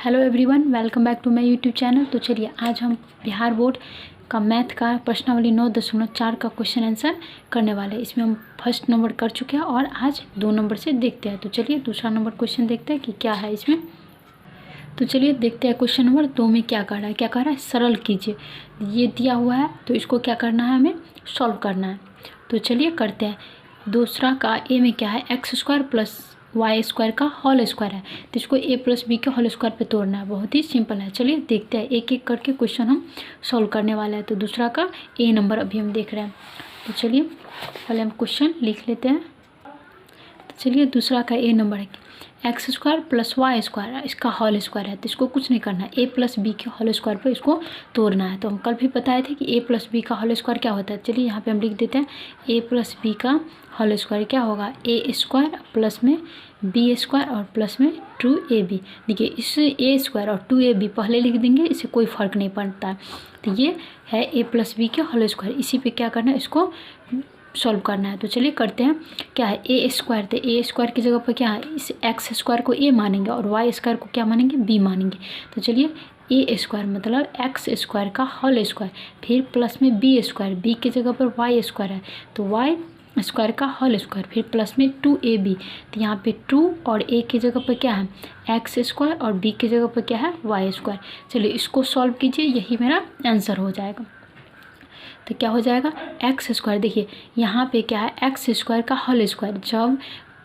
Hello everyone, welcome back to my YouTube channel. तो चलिए आज हम बिहार बोर्ड का मैथ का प्रश्नावली 9.4 का क्वेश्चन आंसर करने वाले हैं। इसमें हम फर्स्ट नंबर कर चुके हैं और आज 2 नंबर से देखते हैं। तो चलिए दूसरा नंबर क्वेश्चन देखते हैं कि क्या है इसमें। तो चलिए देखते हैं क्वेश्चन नंबर 2 में क्या कर रहा है। क्या कर रहा है, सरल कीजिए। ये दिया हुआ है तो इसको क्या करना है, हमें सॉल्व करना है। तो चलिए करते हैं। दूसरा का ए में क्या है, x² प्लस y² का होल स्क्वायर है, तो इसको a प्लस बी के होल स्क्वायर पे तोड़ना है। बहुत ही सिंपल है। चलिए देखते हैं, एक एक करके क्वेश्चन हम सॉल्व करने वाले हैं। तो दूसरा का ए नंबर अभी हम देख रहे हैं। तो चलिए पहले हम क्वेश्चन लिख लेते हैं। तो चलिए दूसरा का ए नंबर है x² प्लस y² इसका होल स्क्वायर है, तो इसको कुछ नहीं करना है, a प्लस बी के होल स्क्वायर पर इसको तोड़ना है। तो हम कल भी बताए थे कि a प्लस बी का होल स्क्वायर क्या होता है। चलिए यहाँ पे हम लिख देते हैं a प्लस बी का होल स्क्वायर क्या होगा, a² प्लस में b² और प्लस में 2ab। देखिए इससे a² और 2ab पहले लिख देंगे, इससे कोई फ़र्क नहीं पड़ता है। तो ये है a प्लस बी के होल स्क्वायर, इसी पे क्या करना है, इसको सॉल्व करना है। तो चलिए करते हैं। क्या है a², तो a² की जगह पर क्या है, इस x² को a मानेंगे और y² को क्या मानेंगे, b मानेंगे। तो चलिए a² मतलब x² का होल स्क्वायर, फिर प्लस में b², b की जगह पर y² है तो y² का होल स्क्वायर, फिर प्लस में 2ab। तो यहाँ पे 2 और a की जगह पर क्या है x² और b की जगह पर क्या है y²। चलिए इसको सॉल्व कीजिए, यही मेरा आंसर हो जाएगा। तो क्या हो जाएगा x²। देखिए यहाँ पे क्या है x² का होल स्क्वायर, जब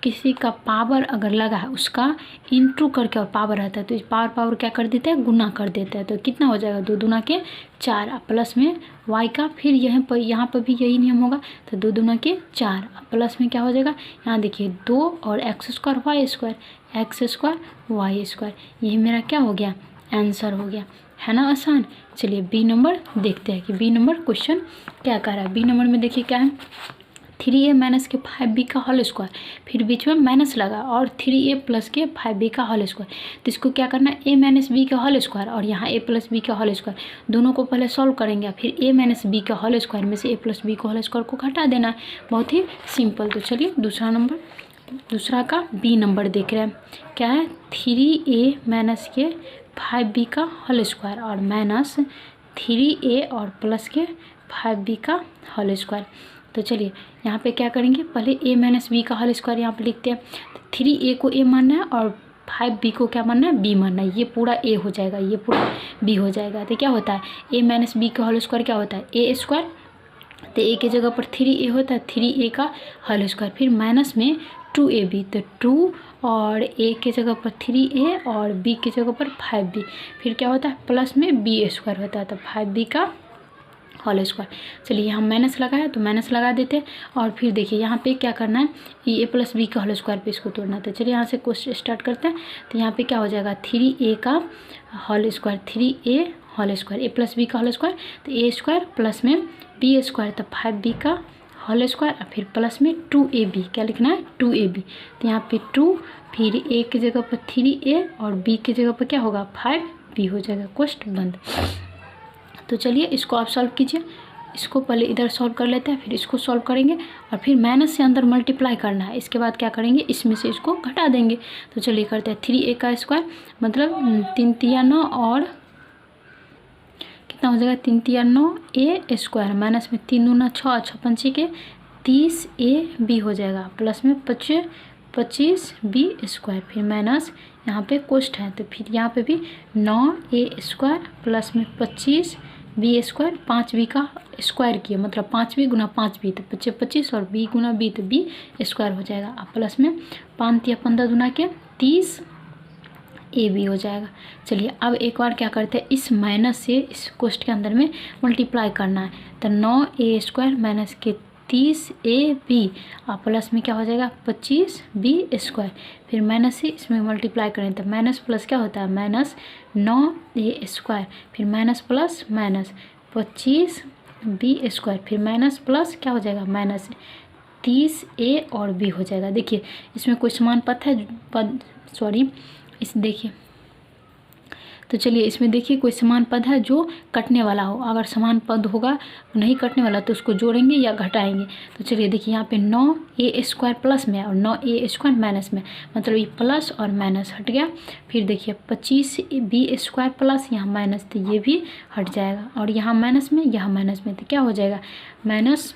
किसी का पावर अगर लगा है उसका इंटू करके और पावर रहता है तो इस पावर क्या कर देते हैं, गुना कर देते हैं। तो कितना हो जाएगा, 2 दूना के 4 प्लस में y का, फिर यहाँ पर भी यही नियम होगा। तो 2 दूना के 4 प्लस में क्या हो जाएगा, यहाँ देखिए 2 और x² y², x² y²। यही मेरा क्या हो गया, आंसर हो गया, है ना आसान। चलिए बी नंबर देखते हैं कि बी नंबर क्वेश्चन क्या कर रहा है। बी नंबर में देखिए क्या है, 3a माइनस के 5b का होल स्क्वायर, फिर बीच में माइनस लगा और 3a प्लस के 5b का होल स्क्वायर। तो इसको क्या करना है, a माइनस बी का होल स्क्वायर और यहाँ a प्लस बी का होल स्क्वायर, दोनों को पहले सॉल्व करेंगे, फिर a माइनस बी का होल स्क्वायर में से a प्लस बी का होल स्क्वायर को घटा देना है। बहुत ही सिंपल। तो चलिए दूसरा का बी नंबर देख रहे हैं। क्या है, 3a माइनस के 5b का होल स्क्वायर और माइनस 3a और प्लस के 5b का होल स्क्वायर। तो चलिए यहाँ पे क्या करेंगे, पहले a माइनस बी का होल स्क्वायर यहाँ पे लिखते हैं। 3a को a मानना है और 5b को क्या मानना है, b मानना है। ये पूरा a हो जाएगा, ये पूरा b हो जाएगा। तो क्या होता है, a माइनस बी का होल स्क्वायर क्या होता है, a²। तो a की जगह पर 3a होता है, 3a का होल स्क्वायर, फिर माइनस में 2ab, तो 2 और a की जगह पर 3a और b की जगह पर 5b, फिर क्या होता है प्लस में b² होता है, तो 5b का होल स्क्वायर। चलिए हम माइनस लगाया तो माइनस लगा देते हैं और फिर देखिए यहाँ पे क्या करना है, a प्लस बी का होल स्क्वायर पे इसको तोड़ना है। तो चलिए यहाँ से क्वेश्चन स्टार्ट करते हैं। तो यहाँ पे क्या हो जाएगा, 3a का whole square, 3a whole square, a plus b का होल स्क्वायर, तो a² प्लस में b², तो 5b का होल स्क्वायर, फिर प्लस में 2ab, क्या लिखना है 2ab। तो यहाँ पे 2, फिर a की जगह पर 3a और b की जगह पर क्या होगा 5b हो जाएगा। क्वेश्चन बंद। तो चलिए इसको आप सॉल्व कीजिए। इसको पहले इधर सॉल्व कर लेते हैं, फिर इसको सॉल्व करेंगे और फिर माइनस से अंदर मल्टीप्लाई करना है। इसके बाद क्या करेंगे, इसमें से इसको घटा देंगे। तो चलिए करते हैं, 3a का स्क्वायर मतलब 3 तिया 9 और कितना हो जाएगा, 3 तिया 9 a² माइनस में 3 दूना 6, 6 पंचे के 30ab हो जाएगा, प्लस में 25b², फिर माइनस यहाँ पे कोष्ट है तो फिर यहाँ पे भी 9a² प्लस में 25b², 5b का स्क्वायर किया मतलब 5b गुना 5b, तो 25 और b गुना b तो b² हो जाएगा, अब प्लस में 5 या 15 गुना के 30ab हो जाएगा। चलिए अब एक बार क्या करते हैं, इस माइनस से इस कोष्ट के अंदर में मल्टीप्लाई करना है। तो 9a² माइनस के 30ab और प्लस में क्या हो जाएगा 25b², फिर माइनस से इसमें मल्टीप्लाई करें तो माइनस प्लस क्या होता है माइनस 9a², फिर माइनस प्लस माइनस 25b², फिर माइनस प्लस क्या हो जाएगा माइनस 30a और b हो जाएगा। देखिए इसमें कोई समान पद है, इस देखिए तो चलिए इसमें देखिए कोई समान पद है जो कटने वाला हो, अगर समान पद होगा नहीं कटने वाला तो उसको जोड़ेंगे या घटाएंगे। तो चलिए देखिए यहाँ पे 9a² प्लस में और 9a² माइनस में, मतलब ये प्लस और माइनस हट गया। फिर देखिए 25b² प्लस, यहाँ माइनस तो ये भी हट जाएगा, और यहाँ माइनस में यहाँ माइनस में तो क्या हो जाएगा माइनस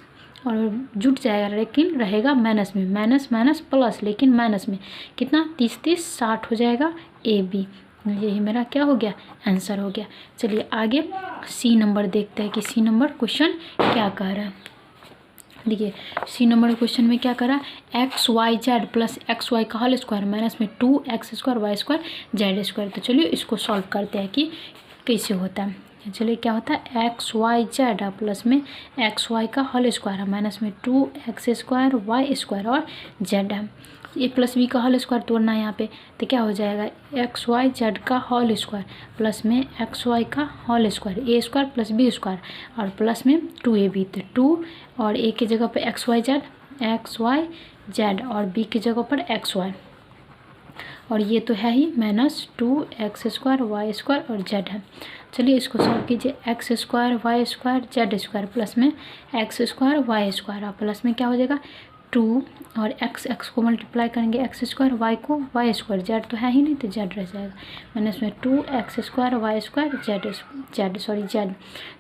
और जुट जाएगा, लेकिन रहेगा माइनस में, माइनस माइनस प्लस लेकिन माइनस में कितना 30 30 60 हो जाएगा AB। यही मेरा क्या हो गया आंसर हो गया। चलिए आगे सी नंबर देखते हैं कि सी नंबर क्वेश्चन क्या कह रहा है। देखिए सी नंबर क्वेश्चन में क्या करा, XYZ प्लस XY का होल स्क्वायर माइनस में 2x² y² z²। तो चलिए इसको सॉल्व करते हैं कि कैसे होता है। चलिए क्या होता है XYZ प्लस में XY का होल स्क्वायर है माइनस में 2x² y² और z है। ए प्लस बी का होल स्क्वायर तोड़ना है यहाँ पे, तो क्या हो जाएगा XYZ का होल स्क्वायर प्लस में XY का whole square a² plus b² और प्लस में 2ab। तो 2 और a की जगह पर XYZ और b की जगह पर XY, और ये तो है ही माइनस 2x² y² और z है। चलिए इसको सॉल्व कीजिए, x² y² z² प्लस में x² y² और प्लस में क्या हो जाएगा 2 और x को मल्टीप्लाई करेंगे x² y को y² z तो है ही नहीं तो z रह जाएगा माइनस में 2x² y² z।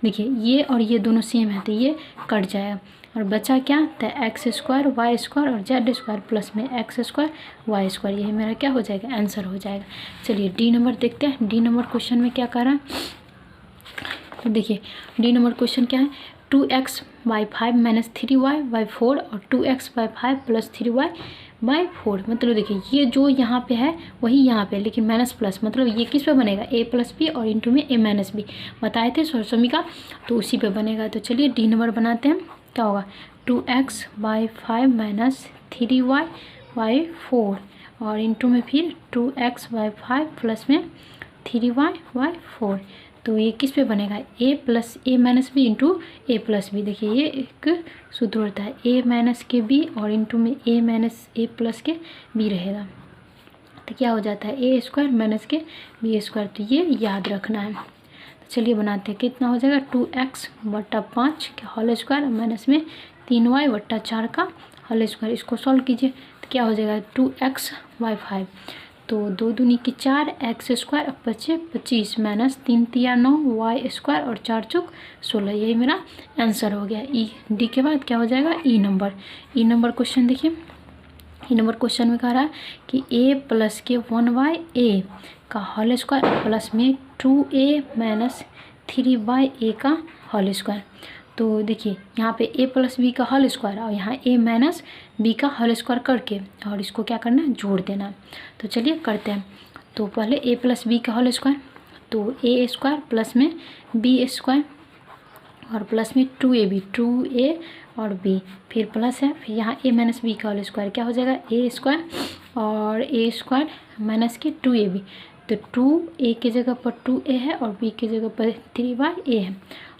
देखिए ये और ये दोनों सेम है तो ये कट जाएगा और बचा क्या तो x² y² और z² प्लस में x² y²। यही मेरा क्या हो जाएगा आंसर हो जाएगा। चलिए डी नंबर देखते हैं, डी नंबर क्वेश्चन में क्या कर रहा है। तो देखिए डी नंबर क्वेश्चन क्या है 2x/5 माइनस 3y/4 और 2x/5 प्लस 3y/4। मतलब देखिए ये जो यहाँ पे है वही यहाँ पे, लेकिन माइनस प्लस, मतलब ये किस पे बनेगा a प्लस बी और इंटू में a माइनस बी बताए थे समीका, तो उसी पे बनेगा। तो चलिए डी नंबर बनाते हैं, क्या होगा 2x/5 माइनस 3y/4 और इंटू में फिर 2x/5 प्लस में 3y/4। तो ये किस पे बनेगा a plus a minus b into a plus b. देखिए ये एक सूत्र होता है a माइनस के b और इंटू में a माइनस a प्लस के b रहेगा, तो क्या हो जाता है a² माइनस के b²। तो ये याद रखना है। तो चलिए बनाते हैं, कितना हो जाएगा 2x/5 का होल स्क्वायर माइनस में 3y/4 का होल स्क्वायर। इसको सॉल्व कीजिए तो क्या हो जाएगा 2x/5, तो 2 दूनी की 4 x² बचे 25 माइनस 3 तिया 9 y² और 4 चौक 16। यही मेरा आंसर हो गया। ई डी के बाद क्या हो जाएगा ई नंबर। ई नंबर क्वेश्चन देखिए, ई नंबर क्वेश्चन में कह रहा है कि a प्लस के 1/a का होल स्क्वायर प्लस में 2a माइनस 3/a का होल स्क्वायर। तो देखिए यहाँ पे a प्लस बी का होल स्क्वायर और यहाँ a माइनस बी का होल स्क्वायर करके और इसको क्या करना है जोड़ देना। तो चलिए करते हैं। तो पहले a प्लस बी का होल स्क्वायर, तो a² प्लस में b² और प्लस में 2a और b, फिर प्लस है, फिर यहाँ a माइनस बी का होल स्क्वायर क्या हो जाएगा a² और a² माइनस के 2ab। तो 2a की जगह पर 2a है और b की जगह पर 3/a है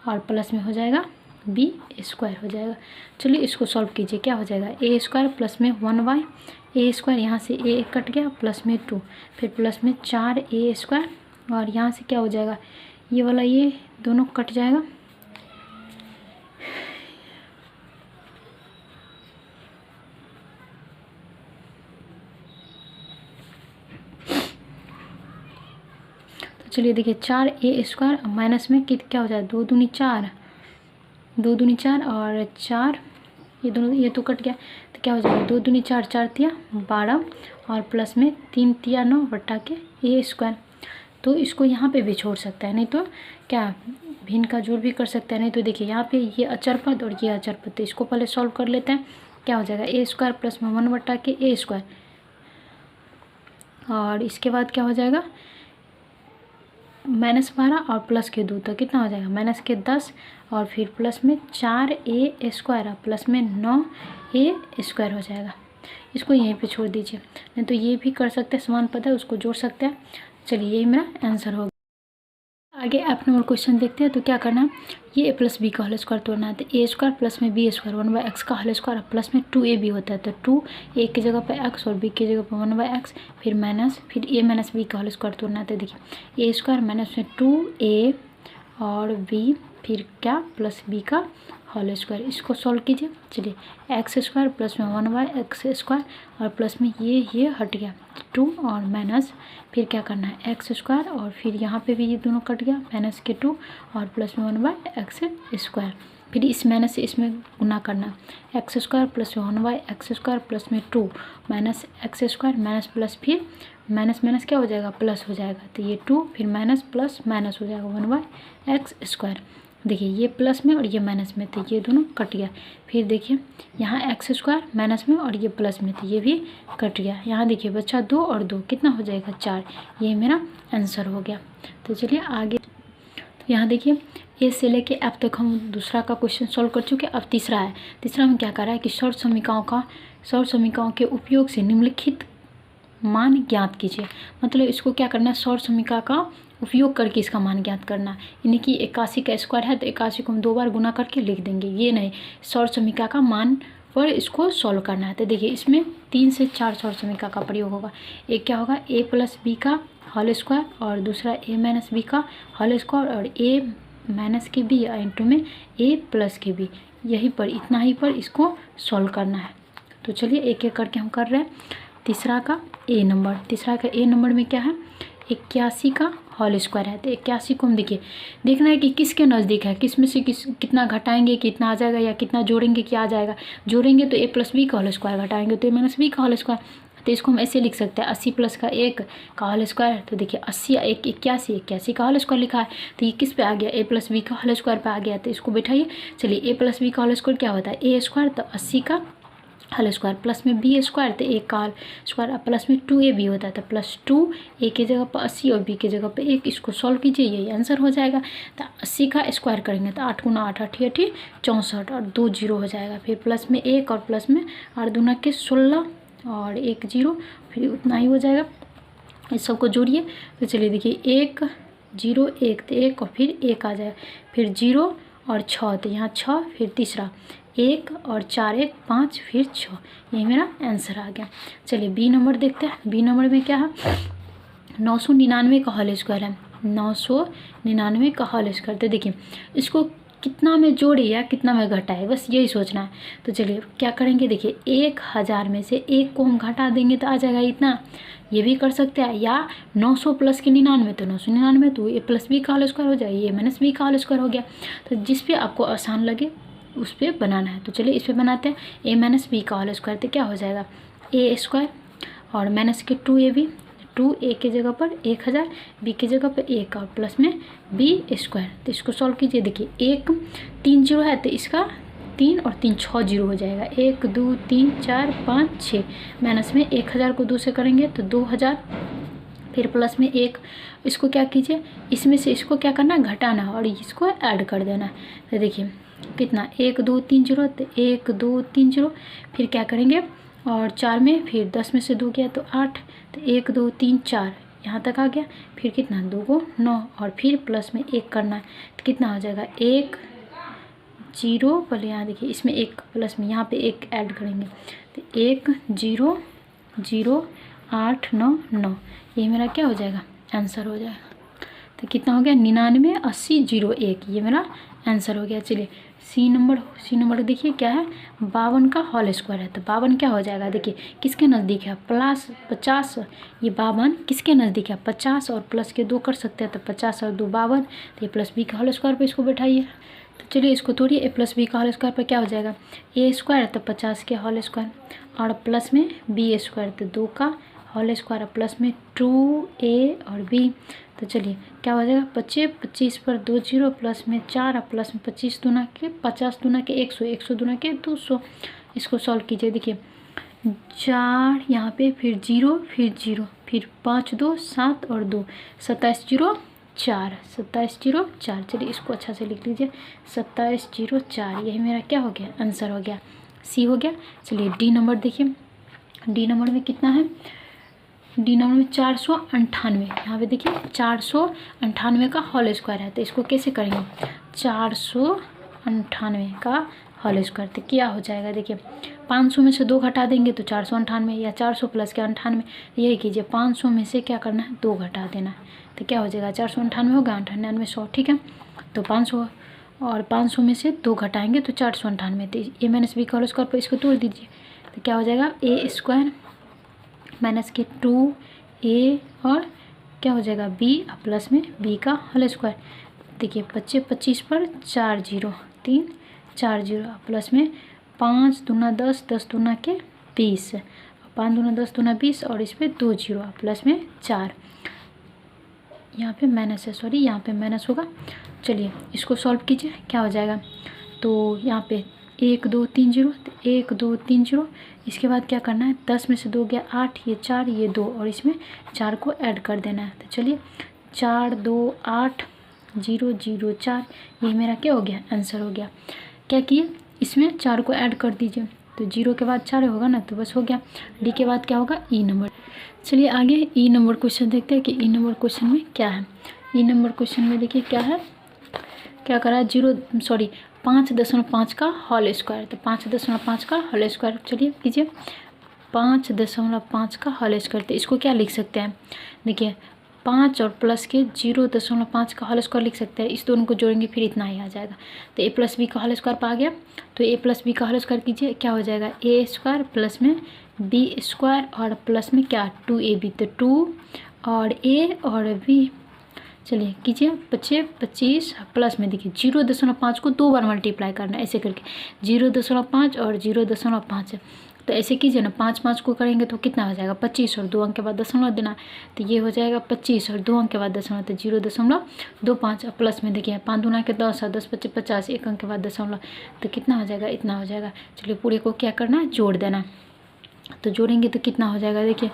और प्लस में हो जाएगा b² हो जाएगा। चलिए इसको सॉल्व कीजिए, क्या हो जाएगा a² प्लस में 1/a², यहाँ से a कट गया प्लस में 2, फिर प्लस में 4a² और यहाँ से क्या हो जाएगा ये वाला ये दोनों कट जाएगा, तो चलिए देखिए 4a² माइनस में क्या हो जाएगा 2 दूनी 4, 2 दूनी 4 और 4 ये दोनों ये तो कट गया, तो क्या हो जाएगा 2 दूनी 4 4 तिया 12 और प्लस में 3 तिया 9 बटा के a²। तो इसको यहाँ पे भी छोड़ सकता है, नहीं तो क्या भिन्न का जोड़ भी कर सकता है। नहीं तो देखिए यहाँ पे ये अचर पद और ये अचर पद, तो इसको पहले सॉल्व कर लेते हैं। क्या हो जाएगा a² प्लस में 1 बटा के a² और इसके बाद क्या हो जाएगा -12 और प्लस के 2, तो कितना हो जाएगा -10 और फिर प्लस में 4a² प्लस में 9a² हो जाएगा। इसको यहीं पे छोड़ दीजिए, नहीं तो ये भी कर सकते हैं, समान पद है उसको जोड़ सकते हैं। चलिए यही मेरा आंसर होगा। आगे ऐप नंबर क्वेश्चन देखते हैं। तो क्या करना है, ये a प्लस बी का होल स्क्वायर तोड़ना है। तो ए स्क्वायर प्लस में बी स्क्वायर 1/x का होल स्क्वायर प्लस में 2ab होता है। तो 2 a की जगह पे x और b की जगह पे 1/x, फिर माइनस, फिर a माइनस बी का होल स्क्वायर तोड़ना है। तो देखिए a स्क्वायर माइनस में 2a और b, फिर क्या प्लस b का होल स्क्वायर। इसको सॉल्व कीजिए। चलिए एक्स स्क्वायर प्लस में 1/x स्क्वायर और प्लस में ये हट गया 2 और माइनस, फिर क्या करना है एक्स स्क्वायर और फिर यहाँ पे भी ये दोनों कट गया माइनस के 2 और प्लस में 1/x स्क्वायर, फिर इस माइनस से इसमें गुना करना, एक्स स्क्वायर प्लस में 1/x स्क्वायर प्लस में 2 minus x square minus plus, फिर माइनस माइनस क्या हो जाएगा प्लस हो जाएगा। तो ये 2 फिर माइनस प्लस माइनस हो जाएगा 1/x स्क्वायर। देखिए ये प्लस में और ये माइनस में, तो ये दोनों कट गया। फिर देखिए यहाँ एक्स स्क्वायर माइनस में और ये प्लस में, तो ये भी कट गया। यहाँ देखिए बच्चा 2 और 2 कितना हो जाएगा 4, ये मेरा आंसर हो गया। तो चलिए आगे। तो यहाँ देखिए ए से लेके अब तक हम दूसरा का क्वेश्चन सॉल्व कर चुके हैं। अब तीसरा है। तीसरा में क्या कर रहा है कि सौर समीकरणों के उपयोग से निम्नलिखित मान ज्ञात कीजिए। मतलब इसको क्या करना है, सौर समीकरण का उपयोग करके इसका मान ज्ञात करना है। यानी कि 81 का स्क्वायर है तो 81 को हम 2 बार गुना करके लिख देंगे, ये नहीं, सौर समीकरण का मान पर इसको सॉल्व करना है। तो देखिए इसमें 3 से 4 सौर समीकरण का प्रयोग होगा। एक क्या होगा a प्लस बी का होल स्क्वायर और दूसरा a माइनस बी का होल स्क्वायर और a माइनस के बी इंटू में a प्लस के बी, यही पर इतना ही पर इसको सॉल्व करना है। तो चलिए एक एक करके हम कर रहे हैं। तीसरा का a नंबर में क्या है 81 का होल स्क्वायर है। तो 81 को हम देखना है कि किसके नज़दीक है, किस में से कितना घटाएंगे कितना आ जाएगा, या कितना जोड़ेंगे क्या आ जाएगा। जोड़ेंगे तो a प्लस बी का होल स्क्वायर, घटाएंगे तो a माइनस बी का होल स्क्वायर। तो इसको हम ऐसे लिख सकते हैं 80 प्लस का 1 का होल स्क्वायर। तो देखिए 80 1 81 का होल स्क्वायर लिखा है। तो ये किस पे आ गया, a प्लस बी का होल स्क्वायर पे आ गया। तो इसको बैठाइए। चलिए a प्लस बी का होल स्क्वायर क्या होता है a स्क्वायर, तो 80 का होल स्क्वायर प्लस में बी स्क्वायर, तो एक का स्क्वायर प्लस में 2ab होता है। तो प्लस 2 a की जगह पर 80 और b की जगह पर 1, इसको सॉल्व कीजिए यही आंसर हो जाएगा। तो 80 का स्क्वायर करेंगे तो 8 गुना 8 8 64 और 2 जीरो हो जाएगा। फिर प्लस में 1 और प्लस में 8 दूना के 16 और 1 जीरो, फिर उतना ही हो जाएगा। इस सबको जोड़िए। तो चलिए देखिए 1 0 1, तो 1 और फिर 1 आ जाएगा, फिर 0 और 6, तो यहाँ 6, फिर तीसरा 1 और 4 1 5, फिर 6, ये मेरा आंसर आ गया। चलिए बी नंबर देखते हैं। बी नंबर में क्या है 999 का होल स्क्वायर है, 999 का होल स्क्वायर। तो देखिए इसको कितना में जोड़े या कितना में घटाए, बस यही सोचना है। तो चलिए क्या करेंगे, देखिए 1000 में से 1 को हम घटा देंगे तो आ जाएगा इतना, ये भी कर सकते हैं। या 900 प्लस के 99, तो 999 तो a प्लस बी का होल स्क्वायर हो जाएगा, ये माइनस बी का होल स्क्वायर हो गया। तो जिस पे आपको आसान लगे उस पर बनाना है। तो चलिए इस पर बनाते हैं। a माइनस बी का होल स्क्वायर, तो क्या हो जाएगा a स्क्वायर और माइनस के 2ab, 2a की जगह पर 1000, b की जगह पर 1 और प्लस में b स्क्वायर। तो इसको सॉल्व कीजिए। देखिए 1 3 जीरो है तो इसका 3 और 3 6 जीरो हो जाएगा। 1 2 3 4 5 6, माइनस में 1000 को 2 से करेंगे तो 2000, फिर प्लस में 1, इसको क्या कीजिए इसमें से इसको क्या करना है घटाना और इसको ऐड कर देना। तो देखिए कितना 1 2 3 जीरो, तो 1 2 3 जीरो, फिर क्या करेंगे और 4 में फिर 10 में से 2 गया तो 8, तो 1 2 3 4 यहाँ तक आ गया। फिर कितना 2 को 9 और फिर प्लस में 1 करना है तो कितना हो जाएगा 1 0, पहले यहाँ देखिए इसमें 1 प्लस में यहाँ पे 1 ऐड करेंगे तो 1 0 0 8 9 9, ये मेरा क्या हो जाएगा आंसर हो जाएगा। तो कितना हो गया 99 80 01, ये मेरा आंसर हो गया। चलिए सी नंबर देखिए क्या है 52 का होल स्क्वायर है। तो 52 क्या हो जाएगा, देखिए किसके नज़दीक है प्लस 50, ये 52 किसके नज़दीक है 50 और प्लस के 2 कर सकते हैं, तो 50 और 2 52, तो ये प्लस बी का होल स्क्वायर पे इसको बैठाइए। तो चलिए इसको तोड़िए, ए प्लस बी का होल स्क्वायर पर क्या हो जाएगा ए स्क्वायर, तो 50 के होल स्क्वायर और प्लस में बी स्क्वायर, तो 2 का होल स्क्वायर प्लस में 2a और b। तो चलिए क्या हो जाएगा 25 25 पर 2 जीरो प्लस में 4 और प्लस में 25 दूना के 50 दूना के 100 100 दूना के 200, इसको सॉल्व कीजिए। देखिए 4 यहाँ पे फिर 0 फिर 5 2 7 और 2 27 0 4 27 0 4। चलिए इसको अच्छा से लिख लीजिए 27 0 4, यही मेरा क्या हो गया आंसर हो गया, सी हो गया। चलिए डी नंबर देखिए, डी नंबर में कितना है डिनोमिनेटर में 498, यहाँ पे देखिए 498 का होल स्क्वायर है, तो इसको कैसे करेंगे 498 का होल स्क्वायर, तो क्या हो जाएगा देखिए 500 में से 2 घटा देंगे तो 498, या 400 प्लस के 98, यही कीजिए 500 में से क्या करना है 2 घटा देना है, तो क्या हो जाएगा 498 होगा, 98 100, ठीक है। तो 500 और 500 में से 2 घटाएंगे तो 498, तो ए माइनस बी का होल स्क्वायर पर इसको तोड़ दीजिए, तो क्या हो जाएगा ए स्क्वायर माइनस के 2a और क्या हो जाएगा b प्लस में b का होल स्क्वायर। देखिए 25 पर 4 0 3 4 0 प्लस में 5 दूना 10 10 दूना के 20, 5 दूना 10 दूना 20 और इस पर 2 0 प्लस में 4, यहाँ पे माइनस है, सॉरी यहाँ पे माइनस होगा। चलिए इसको सॉल्व कीजिए, क्या हो जाएगा, तो यहाँ पे 1 2 3 0, 1 2 3 0, इसके बाद क्या करना है 10 में से 2 गया 8, ये 4 ये 2 और इसमें 4 को ऐड कर देना है। तो चलिए 4 2 8 0 0 4, ये मेरा क्या हो गया आंसर हो गया। क्या किए इसमें 4 को ऐड कर दीजिए, तो 0 के बाद 4 होगा ना, तो बस हो गया। डी के बाद क्या होगा ई नंबर। चलिए आगे ई नंबर क्वेश्चन देखते हैं कि ई नंबर क्वेश्चन में क्या है। ई नंबर क्वेश्चन में देखिए क्या है, क्या करा है 5.5 का होल स्क्वायर, तो 5.5 का होल स्क्वायर चलिए कीजिए 5.5 का होल स्क्वायर, तो इसको क्या लिख सकते हैं देखिए 5 और प्लस के 0.5 का होल स्क्वायर लिख सकते हैं, इस दोनों को जोड़ेंगे फिर इतना ही आ जाएगा। तो ए प्लस बी का होल स्क्वायर पा गया, तो ए प्लस बी का होल स्क्वायर कीजिए, क्या हो जाएगा ए स्क्वायर प्लस में बी स्क्वायर और प्लस में क्या 2ab, तो 2 और ए और बी, चलिए कीजिए 25 प्लस में देखिए 0.5 को 2 बार मल्टीप्लाई करना है ऐसे करके 0.5 और 0.5, तो ऐसे कीजिए ना 5 5 को करेंगे तो कितना हो जाएगा 25 और 2 अंक के बाद दशमलव देना, तो ये हो जाएगा 25 और 2 अंक के बाद दशमलव, तो 0.25 प्लस में देखिए 5 दूना के 10 और 10 25 50, 1 अंक के बाद दशमलव, तो कितना हो जाएगा इतना हो जाएगा। चलिए पूरे को क्या करना है जोड़ देना, तो जोड़ेंगे तो कितना हो जाएगा देखिए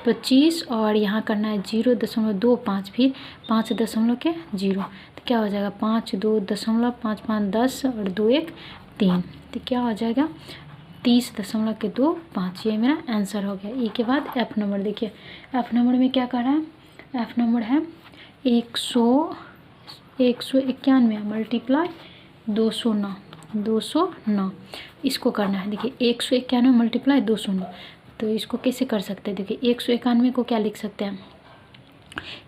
25 और यहाँ करना है 0.25 फिर 5.0, तो क्या हो जाएगा 5 2 दशमलव 5 5 10 और 2 1 3, तो क्या हो जाएगा 30.25, ये मेरा आंसर हो गया। ई के बाद एफ नंबर देखिए, एफ नंबर में क्या कर रहा है, एफ नंबर है 191 मल्टीप्लाई 209, इसको करना है देखिए 191 मल्टीप्लाई 209, तो इसको कैसे कर सकते हैं देखिए 191 को क्या लिख सकते हैं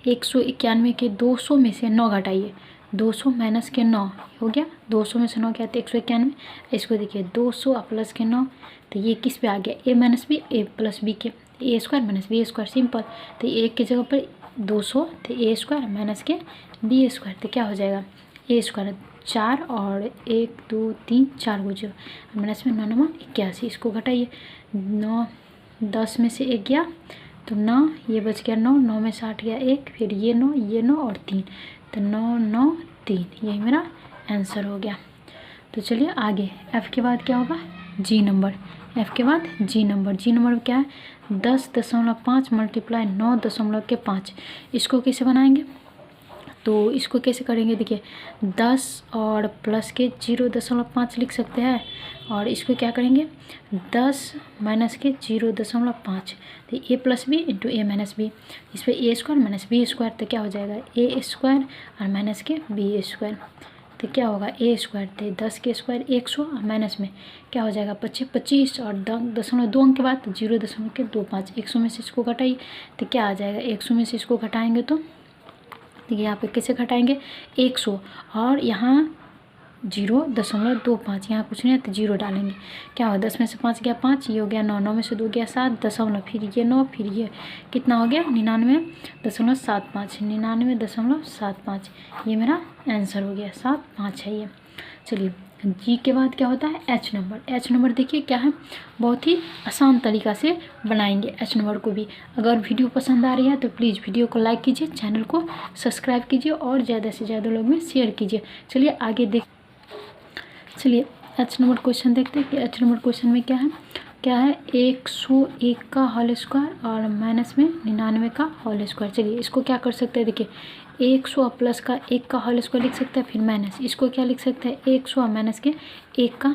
191 के 200 में से 9 घटाइए, 200 माइनस के 9 हो गया, 200 में से 9 क्या तो 191, इसको देखिए 200 प्लस के 9, तो ये किस पे आ गया A minus B A plus B के, A square minus B square simple, तो ए की जगह पर 200 तो ए स्क्वायर माइनस के बी स्क्वायर, तो क्या हो जाएगा ए स्क्वायर 4 और 1 2 3 4 को 0 माइनस में 9 9 81, इसको घटाइए 9 10 में से 1 गया तो 9, ये बच गया 9 9 में से 8 गया 1, फिर ये 9 और 3, तो 9 9 3, यही मेरा आंसर हो गया। तो चलिए आगे एफ़ के बाद क्या होगा जी नंबर, एफ़ के बाद जी नंबर, जी नंबर क्या है 10.5 मल्टीप्लाई 9.5, इसको कैसे बनाएंगे तो इसको कैसे करेंगे देखिए 10 और प्लस के 0.5 लिख सकते हैं, और इसको क्या करेंगे 10 माइनस के 0.5, तो ए प्लस बी इंटू ए माइनस बी, इस पर ए स्क्वायर माइनस बी स्क्वायर, तो क्या हो जाएगा ए स्क्वायर और माइनस के बी स्क्वायर, तो क्या होगा ए स्क्वायर थे 10 के स्क्वायर 100 और माइनस में क्या हो जाएगा 25 और 2 अंक के बाद 0.25, 100 में से इसको घटाइए तो क्या आ जाएगा 100 में से इसको घटाएंगे तो देखिए यहाँ पे कैसे घटाएंगे 100 और यहाँ 0.25, यहाँ कुछ नहीं है तो 0 डालेंगे, क्या होगा 10 में से 5 गया 5, ये हो गया 9 9 में से 2 गया 7 दशमलव, फिर ये 9 फिर ये कितना हो गया 99.75, ये मेरा आंसर हो गया 75 है ये। चलिए जी के बाद क्या होता है एच नंबर, एच नंबर देखिए क्या है बहुत ही आसान तरीक़ा से बनाएंगे एच नंबर को भी। अगर वीडियो पसंद आ रही है तो प्लीज़ वीडियो को लाइक कीजिए, चैनल को सब्सक्राइब कीजिए और ज़्यादा से ज़्यादा लोग में शेयर कीजिए। चलिए आगे चलिए एच नंबर क्वेश्चन देखते हैं कि एच नंबर क्वेश्चन में क्या है 101 का होल स्क्वायर और माइनस में 99 का होल स्क्वायर। चलिए इसको क्या कर सकते हैं देखिए 100 प्लस का 1 का होल स्क्वायर लिख सकते हैं, फिर माइनस इसको क्या लिख सकते हैं 100 माइनस के 1 का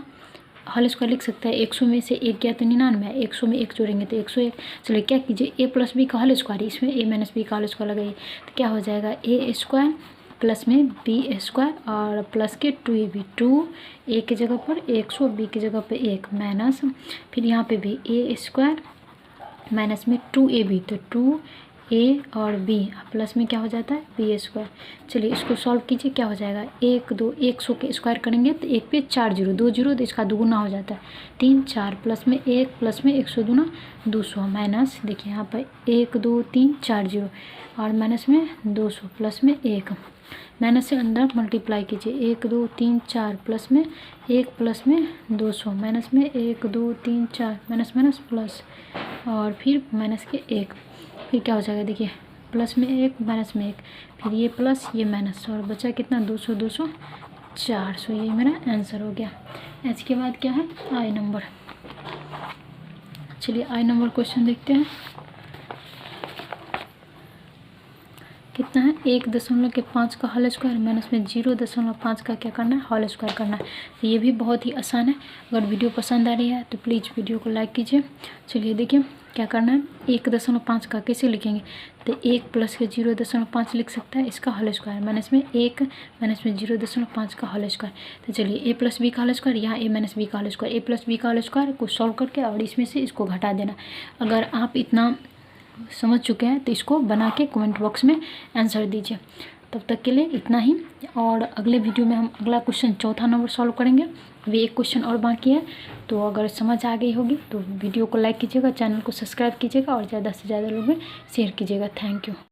होल स्क्वायर लिख सकता है। 100 में से 1 गया तो 99 है, 100 में 1 जोड़ेंगे तो 101। चलिए क्या कीजिए, a प्लस बी का होल स्क्वायर, इसमें a माइनस बी का होल स्क्वायर लगाइए तो क्या हो जाएगा, a स्क्वायर प्लस में बी स्क्वायर और प्लस के 2ab, 2 a की जगह पर 100, b की जगह पर 1 माइनस, फिर यहाँ पे भी a स्क्वायर माइनस में 2ab, तो 2a और b प्लस में क्या हो जाता है b स्क्वायर। चलिए इसको सॉल्व कीजिए, क्या हो जाएगा, 1 2 100 के स्क्वायर करेंगे तो 1 पे 4 जीरो, 2 जीरो तो इसका दुगुना हो जाता है 3 4 प्लस में 1 प्लस में 100 दूना 200 माइनस, देखिए यहाँ पर 1 2 3 4 जीरो और माइनस में 200 प्लस में 1, माइनस से अंदर मल्टीप्लाई कीजिए, 1 2 3 4 प्लस में 1 प्लस में 200 माइनस में 1 2 3 4 माइनस माइनस प्लस और फिर माइनस के 1, फिर क्या हो जाएगा, देखिए प्लस में 1 माइनस में 1, फिर ये प्लस ये माइनस और बचा कितना 200 200 400, ये मेरा आंसर हो गया। इसके बाद क्या है, आई नंबर। चलिए आई नंबर क्वेश्चन देखते हैं कितना है, 1.5 का होल स्क्वायर माइनस में 0.5 का क्या करना है, होल स्क्वायर करना है। तो ये भी बहुत ही आसान है। अगर वीडियो पसंद आ रही है तो प्लीज़ वीडियो को लाइक कीजिए। चलिए देखिए क्या करना है, 1.5 का कैसे लिखेंगे, तो 1 प्लस के 0.5 लिख सकता है इसका होल स्क्वायर, माइनस में 1 माइनस में 0.5 का होल स्क्वायर। तो चलिए a प्लस बी का होल स्क्वायर, यहाँ a माइनस बी का whole square, a plus b का होल स्क्वायर को सॉल्व करके और इसमें से इसको घटा देना। अगर आप इतना समझ चुके हैं तो इसको बना के कमेंट बॉक्स में आंसर दीजिए। तब तक के लिए इतना ही, और अगले वीडियो में हम अगला क्वेश्चन चौथा नंबर सॉल्व करेंगे। अभी एक क्वेश्चन और बाकी है, तो अगर समझ आ गई होगी तो वीडियो को लाइक कीजिएगा, चैनल को सब्सक्राइब कीजिएगा और ज़्यादा से ज़्यादा लोगों में शेयर कीजिएगा। Thank you.